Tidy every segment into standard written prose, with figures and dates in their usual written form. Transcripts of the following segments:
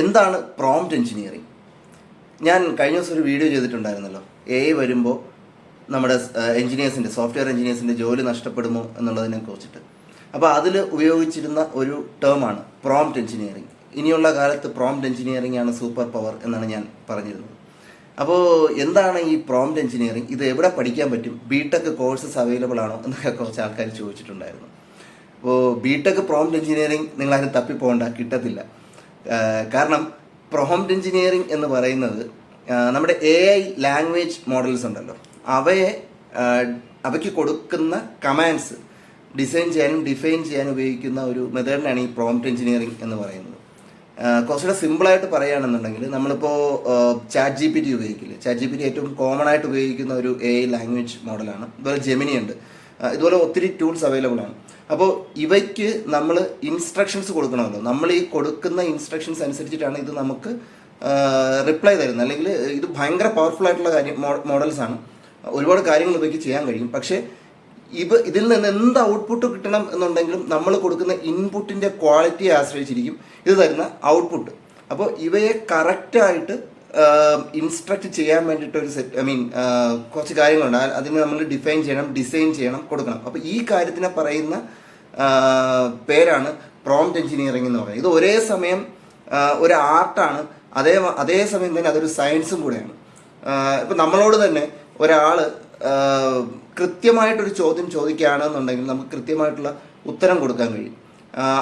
എന്താണ് prompt engineering? ഞാൻ കഴിഞ്ഞ ദിവസം ഒരു വീഡിയോ ചെയ്തിട്ടുണ്ടായിരുന്നല്ലോ, AI വരുമ്പോൾ നമ്മുടെ എഞ്ചിനീയേഴ്സിൻ്റെ, സോഫ്റ്റ്വെയർ എഞ്ചിനീയേഴ്സിൻ്റെ ജോലി നഷ്ടപ്പെടുമോ എന്നുള്ളതിനെ കുറിച്ചിട്ട്. അപ്പോൾ അതിൽ ഉപയോഗിച്ചിരുന്ന ഒരു ടേമാണ് പ്രോംപ്റ്റ് എഞ്ചിനീയറിംഗ്. ഇനിയുള്ള കാലത്ത് പ്രോംപ്റ്റ് എഞ്ചിനീയറിംഗ് ആണ് സൂപ്പർ പവർ എന്നാണ് ഞാൻ പറഞ്ഞിരുന്നത്. അപ്പോൾ എന്താണ് ഈ പ്രോംപ്റ്റ് എഞ്ചിനീയറിംഗ്? ഇത് എവിടെ പഠിക്കാൻ പറ്റും? BTech കോഴ്സസ് അവൈലബിൾ ആണോ എന്നൊക്കെ കുറച്ച് ആൾക്കാർ ചോദിച്ചിട്ടുണ്ടായിരുന്നു. അപ്പോൾ BTech പ്രോംപ്റ്റ് എഞ്ചിനീയറിംഗ് നിങ്ങളാരും തപ്പിപ്പോകണ്ട, കിട്ടത്തില്ല. കാരണം പ്രോംപ്റ്റ് എഞ്ചിനീയറിംഗ് എന്ന് പറയുന്നത് നമ്മുടെ AI ലാംഗ്വേജ് മോഡൽസ് ഉണ്ടല്ലോ, അവയ്ക്ക് കൊടുക്കുന്ന കമാൻഡ്സ് ഡിസൈൻ ചെയ്യാനും ഡിഫൈൻ ചെയ്യാനും ഉപയോഗിക്കുന്ന ഒരു മെത്തേഡിനാണ് ഈ പ്രോംപ്റ്റ് എഞ്ചിനീയറിംഗ് എന്ന് പറയുന്നത്. കുറച്ചുകൂടെ സിമ്പിളായിട്ട് പറയുകയാണെന്നുണ്ടെങ്കിൽ, നമ്മളിപ്പോൾ ChatGPT ഉപയോഗിക്കില്ലേ? ChatGPT ഏറ്റവും കോമൺ ആയിട്ട് ഉപയോഗിക്കുന്ന ഒരു AI ലാംഗ്വേജ് മോഡലാണ്. ഇതുപോലെ ജെമിനി ഉണ്ട്, ഇതുപോലെ ഒത്തിരി ടൂൾസ് അവൈലബിൾ ആണ്. അപ്പോൾ ഇവയ്ക്ക് നമ്മൾ ഇൻസ്ട്രക്ഷൻസ് കൊടുക്കണമല്ലോ. നമ്മൾ ഈ കൊടുക്കുന്ന ഇൻസ്ട്രക്ഷൻസ് അനുസരിച്ചിട്ടാണ് ഇത് നമുക്ക് റിപ്ലൈ തരുന്നത്. അല്ലെങ്കിൽ ഇത് ഭയങ്കര പവർഫുൾ ആയിട്ടുള്ള മോഡൽസാണ്. ഒരുപാട് കാര്യങ്ങൾ ഇവയ്ക്ക് ചെയ്യാൻ കഴിയും. പക്ഷേ ഇതിൽ നിന്ന് എന്ത് ഔട്ട്പുട്ട് കിട്ടണം എന്നുണ്ടെങ്കിലും നമ്മൾ കൊടുക്കുന്ന ഇൻപുട്ടിൻ്റെ ക്വാളിറ്റിയെ ആശ്രയിച്ചിരിക്കും ഇത് തരുന്ന ഔട്ട്പുട്ട്. അപ്പോൾ ഇവയെ കറക്റ്റായിട്ട് ഇൻസ്ട്രക്റ്റ് ചെയ്യാൻ വേണ്ടിയിട്ട് ഒരു കുറച്ച് കാര്യങ്ങളുണ്ട്. അതിന് നമ്മൾ ഡിഫൈൻ ചെയ്യണം, ഡിസൈൻ ചെയ്യണം, കൊടുക്കണം. അപ്പോൾ ഈ കാര്യത്തിനെ പറയുന്ന പേരാണ് പ്രോംപ്റ്റ് എഞ്ചിനീയറിംഗ് എന്ന് പറയുന്നത്. ഇത് ഒരേ സമയം ഒരു ആർട്ടാണ്, അതേ സമയം തന്നെ അതൊരു സയൻസും കൂടെയാണ്. ഇപ്പം നമ്മളോട് തന്നെ ഒരാൾ കൃത്യമായിട്ടൊരു ചോദ്യം ചോദിക്കുകയാണെന്നുണ്ടെങ്കിൽ നമുക്ക് കൃത്യമായിട്ടുള്ള ഉത്തരം കൊടുക്കാൻ കഴിയും.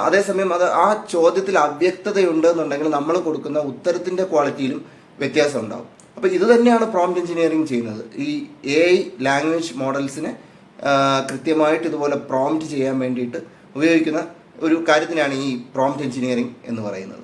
അതേസമയം ആ ചോദ്യത്തിൽ അവ്യക്തതയുണ്ട് എന്നുണ്ടെങ്കിൽ നമ്മൾ കൊടുക്കുന്ന ഉത്തരത്തിൻ്റെ ക്വാളിറ്റിയിലും വ്യത്യാസം ഉണ്ടാകും. അപ്പോൾ ഇത് തന്നെയാണ് പ്രോംപ്റ്റ് എഞ്ചിനീയറിംഗ് ചെയ്യുന്നത്. ഈ AI ലാംഗ്വേജ് മോഡൽസിനെ കൃത്യമായിട്ട് ഇതുപോലെ പ്രോംപ്റ്റ് ചെയ്യാൻ വേണ്ടിയിട്ട് ഉപയോഗിക്കുന്ന ഒരു കാര്യത്തിനാണ് ഈ പ്രോംപ്റ്റ് എഞ്ചിനീയറിംഗ് എന്ന് പറയുന്നത്.